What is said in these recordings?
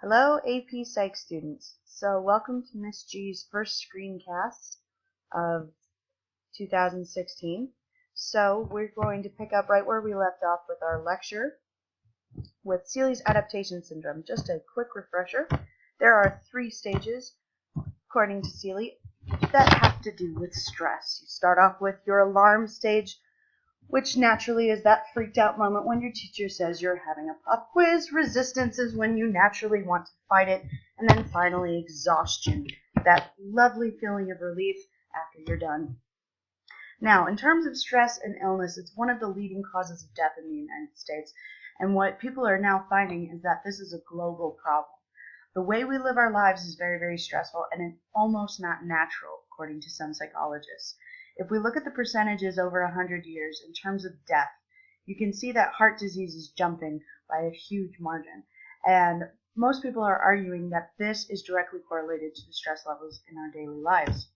Hello, AP Psych students. So welcome to Miss G's first screencast of 2016. So we're going to pick up right where we left off with our lecture with Seeley's adaptation syndrome. Just a quick refresher. There are 3 stages, according to Seeley, that have to do with stress. You start off with your alarm stage, which naturally is that freaked out moment when your teacher says you're having a pop quiz. Resistance is when you naturally want to fight it. And then finally, exhaustion, that lovely feeling of relief after you're done. Now, in terms of stress and illness, it's one of the leading causes of death in the United States. And what people are now finding is that this is a global problem. The way we live our lives is very, very stressful, and it's almost not natural, according to some psychologists. If we look at the percentages over 100 years in terms of death, you can see that heart disease is jumping by a huge margin. And most people are arguing that this is directly correlated to the stress levels in our daily lives.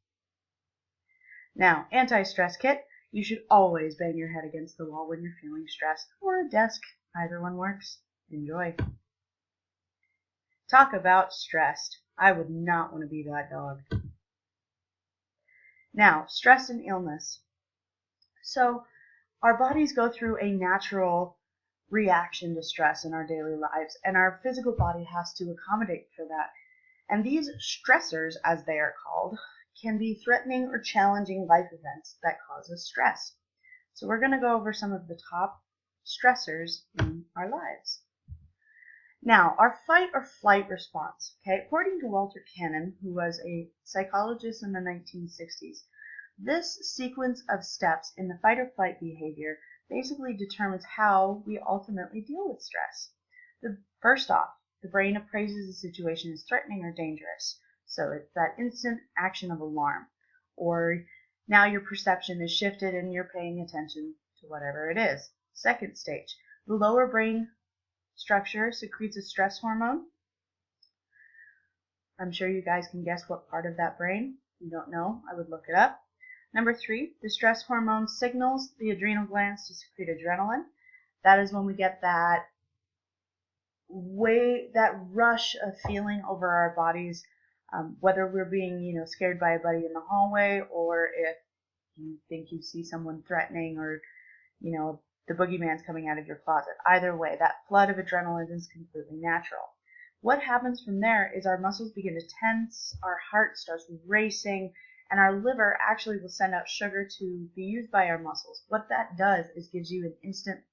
Now, anti-stress kit. You should always bang your head against the wall when you're feeling stressed, or a desk. Either one works. Enjoy. Talk about stressed. I would not want to be that dog. Now, stress and illness. So, our bodies go through a natural reaction to stress in our daily lives, and our physical body has to accommodate for that. And these stressors, as they are called, can be threatening or challenging life events that cause us stress. So we're going to go over some of the top stressors in our lives. Now, our fight or flight response, okay, according to Walter Cannon, who was a psychologist in the 1960s, this sequence of steps in the fight or flight behavior basically determines how we ultimately deal with stress. First off, the brain appraises the situation as threatening or dangerous. So it's that instant action of alarm, or now your perception is shifted and you're paying attention to whatever it is. Second stage, the lower brain structure secretes a stress hormone. I'm sure you guys can guess what part of that brain. If you don't know, I would look it up. Number 3, the stress hormone signals the adrenal glands to secrete adrenaline. That is when we get that rush of feeling over our bodies, whether we're being, scared by a buddy in the hallway, or if you think you see someone threatening, or, the boogeyman's coming out of your closet. Either way, that flood of adrenaline is completely natural. What happens from there is our muscles begin to tense, our heart starts racing, and our liver actually will send out sugar to be used by our muscles. What that does is gives you an instant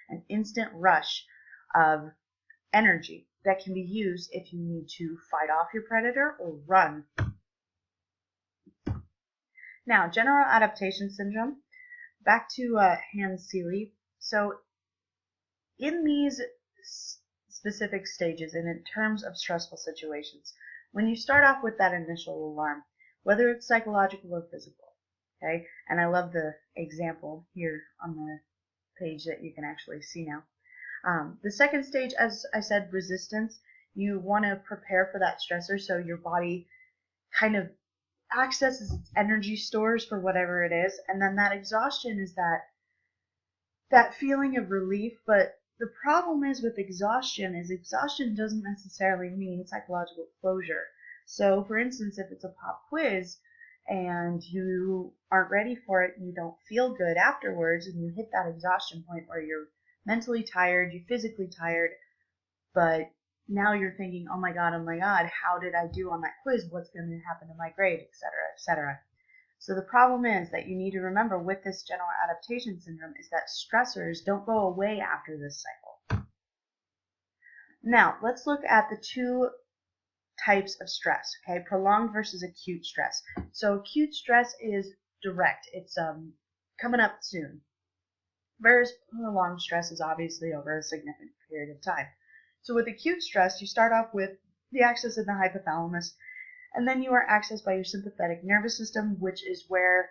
an instant rush of energy that can be used if you need to fight off your predator or run. Now, general adaptation syndrome. Back to Hans Seeley. So in these specific stages and in terms of stressful situations, when you start off with that initial alarm, whether it's psychological or physical, okay, and I love the example here on the page that you can actually see now. The second stage, as I said, resistance. You want to prepare for that stressor so your body kind of accesses its energy stores for whatever it is, and then that exhaustion is that feeling of relief. But the problem is with exhaustion doesn't necessarily mean psychological closure. So for instance, if it's a pop quiz and you aren't ready for it and you don't feel good afterwards, and you hit that exhaustion point where you're mentally tired, you're physically tired, but now you're thinking, oh my God, how did I do on that quiz? What's going to happen to my grade, etc., etc. So the problem is that you need to remember with this general adaptation syndrome is that stressors don't go away after this cycle. Now, let's look at the 2 types of stress, okay? Prolonged versus acute stress. So acute stress is direct. It's coming up soon. Whereas prolonged stress is obviously over a significant period of time. So with acute stress, you start off with the axis in the hypothalamus, and then you are accessed by your sympathetic nervous system, which is where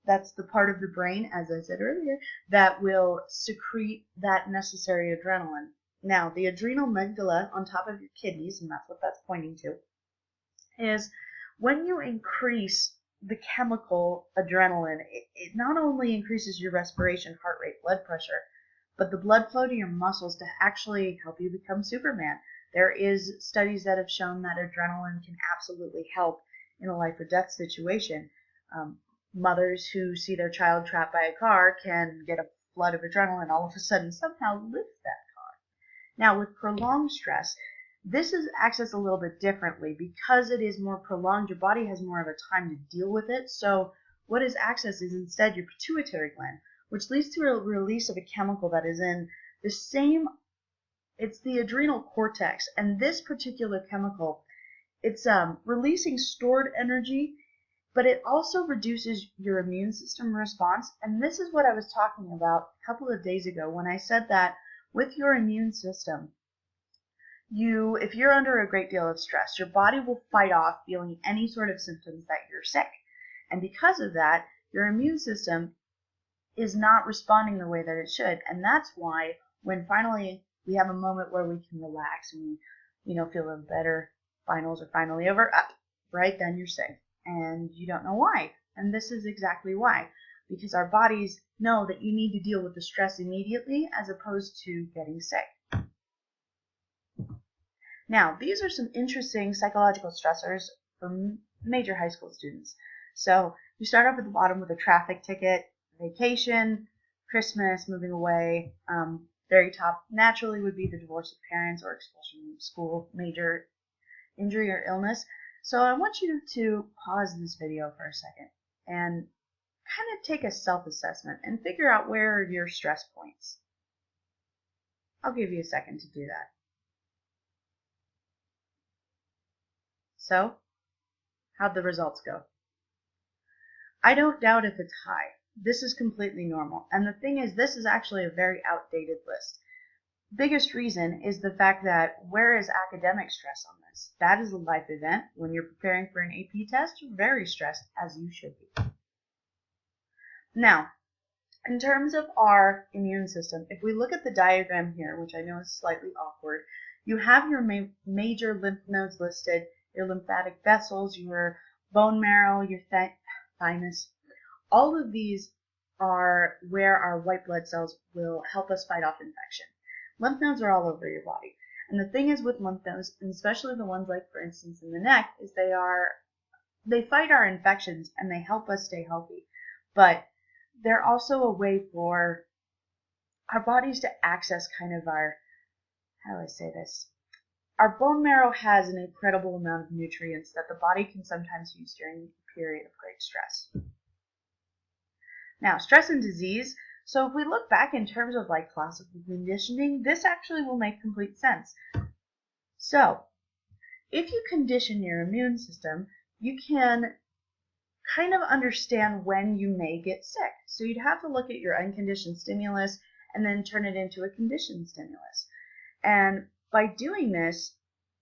that's the part of the brain, as I said earlier, that will secrete that necessary adrenaline. Now, the adrenal medulla on top of your kidneys, and that's what that's pointing to, is when you increase the chemical adrenaline, it not only increases your respiration, heart rate, blood pressure, but the blood flow to your muscles to actually help you become Superman. There is studies that have shown that adrenaline can absolutely help in a life or death situation. Mothers who see their child trapped by a car can get a flood of adrenaline all of a sudden somehow lift that car. Now with prolonged stress, this is accessed a little bit differently because it is more prolonged. Your body has more of a time to deal with it. So what is accessed is instead your pituitary gland, which leads to a release of a chemical that is in the same, it's the adrenal cortex. And this particular chemical, it's releasing stored energy, but it also reduces your immune system response. And this is what I was talking about a couple of days ago when I said that with your immune system, if you're under a great deal of stress, your body will fight off feeling any sort of symptoms that you're sick. And because of that, your immune system is not responding the way that it should. And that's why when finally we have a moment where we can relax and we, feel a little better, finals are finally over, right then you're sick. And you don't know why. And this is exactly why. Because our bodies know that you need to deal with the stress immediately as opposed to getting sick. Now, these are some interesting psychological stressors for major high school students. So you start off at the bottom with a traffic ticket, vacation, Christmas, moving away. Very top naturally would be the divorce of parents or expulsion from school, major injury or illness. So I want you to pause this video for a second and kind of take a self-assessment and figure out where are your stress points. I'll give you a second to do that. So, how'd the results go? I don't doubt if it's high. This is completely normal. And the thing is, this is actually a very outdated list. Biggest reason is the fact that where is academic stress on this? That is a life event. When you're preparing for an AP test, you're very stressed, as you should be. Now, in terms of our immune system, if we look at the diagram here, which I know is slightly awkward, you have your major lymph nodes listed, your lymphatic vessels, your bone marrow, your thymus. All of these are where our white blood cells will help us fight off infection. Lymph nodes are all over your body. And the thing is with lymph nodes, and especially the ones like, for instance, in the neck, is they fight our infections and they help us stay healthy. But they're also a way for our bodies to access kind of our, how do I say this? Our bone marrow has an incredible amount of nutrients that the body can sometimes use during a period of great stress. Now, stress and disease. So if we look back in terms of like classical conditioning, this actually will make complete sense. So if you condition your immune system, you can kind of understand when you may get sick. So you'd have to look at your unconditioned stimulus and then turn it into a conditioned stimulus. And by doing this,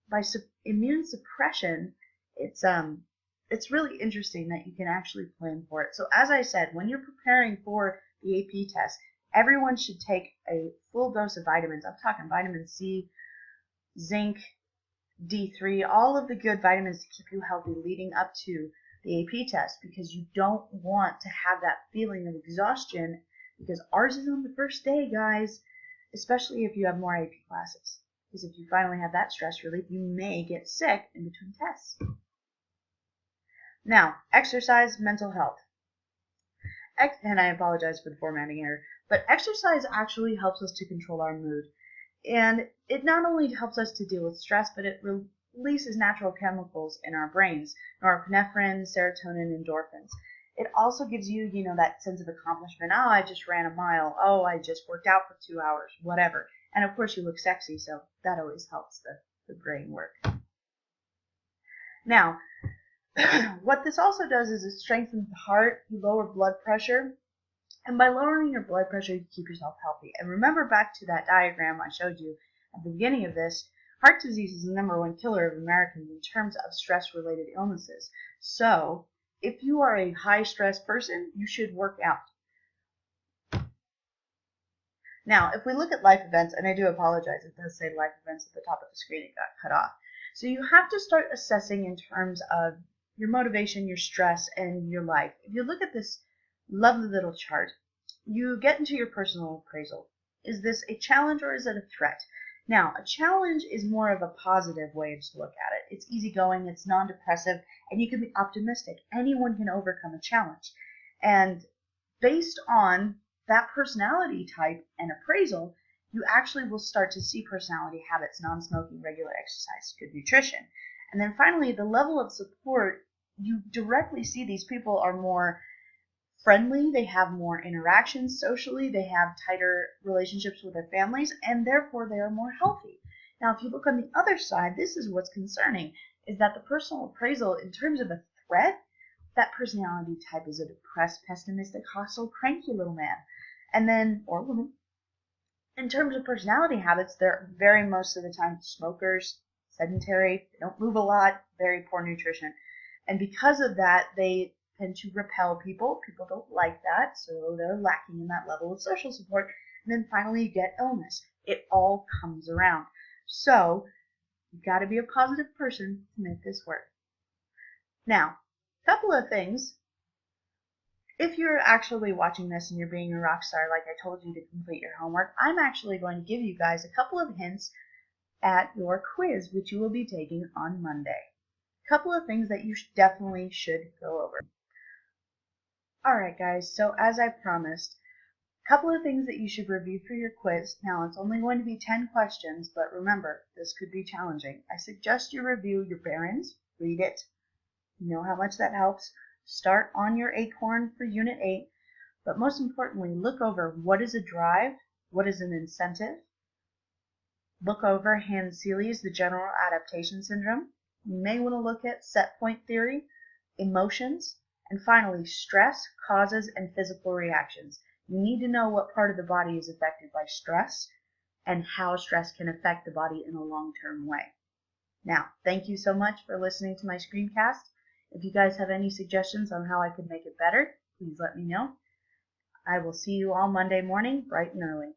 by immune suppression, it's really interesting that you can actually plan for it. So as I said, when you're preparing for the AP test, everyone should take a full dose of vitamins. I'm talking vitamin C, zinc, D3, all of the good vitamins to keep you healthy leading up to the AP test, because you don't want to have that feeling of exhaustion, because ours is on the first day, guys, especially if you have more AP classes. Because if you finally have that stress relief, you may get sick in between tests. Now, exercise, mental health. And I apologize for the formatting error, but exercise actually helps us to control our mood. And it not only helps us to deal with stress, but it releases natural chemicals in our brains, norepinephrine, serotonin, endorphins. It also gives you, that sense of accomplishment. Oh, I just ran a mile. Oh, I just worked out for 2 hours, whatever. And of course you look sexy, so that always helps the brain work. Now, what this also does is it strengthens the heart, you lower blood pressure, and by lowering your blood pressure, you keep yourself healthy. And remember back to that diagram I showed you at the beginning of this, heart disease is the #1 killer of Americans in terms of stress-related illnesses. So, if you are a high-stress person, you should work out. Now, if we look at life events, and I do apologize, it does say life events at the top of the screen, it got cut off. So you have to start assessing in terms of your motivation, your stress, and your life. If you look at this lovely little chart, you get into your personal appraisal. Is this a challenge or is it a threat? Now, a challenge is more of a positive way to look at it. It's easygoing, it's non-depressive, and you can be optimistic. Anyone can overcome a challenge. And based on that personality type and appraisal, you actually will start to see personality habits: non-smoking, regular exercise, good nutrition. And then finally, the level of support, you directly see these people are more friendly, they have more interactions socially, they have tighter relationships with their families, and therefore they are more healthy. Now, if you look on the other side, this is what's concerning, is that the personal appraisal, in terms of a threat, that personality type is a depressed, pessimistic, hostile, cranky little man, and then, or woman. In terms of personality habits, they're very most of the time smokers, sedentary, they don't move a lot, very poor nutrition. And because of that, they tend to repel people. People don't like that, so they're lacking in that level of social support. And then finally, you get illness. It all comes around. So you've got to be a positive person to make this work. Now, a couple of things. If you're actually watching this and you're being a rock star, like I told you to complete your homework, I'm actually going to give you guys a couple of hints at your quiz, which you will be taking on Monday. A couple of things that you definitely should go over. Alright guys, so as I promised, a couple of things that you should review for your quiz. Now, it's only going to be 10 questions, but remember, this could be challenging. I suggest you review your Barron's, read it, you know how much that helps. Start on your Acorn for Unit 8, but most importantly, look over what is a drive, what is an incentive. Look over Hans-Seeley's The General Adaptation Syndrome. You may want to look at set point theory, emotions, and finally, stress, causes, and physical reactions. You need to know what part of the body is affected by stress and how stress can affect the body in a long-term way. Now, thank you so much for listening to my screencast. If you guys have any suggestions on how I could make it better, please let me know. I will see you all Monday morning, bright and early.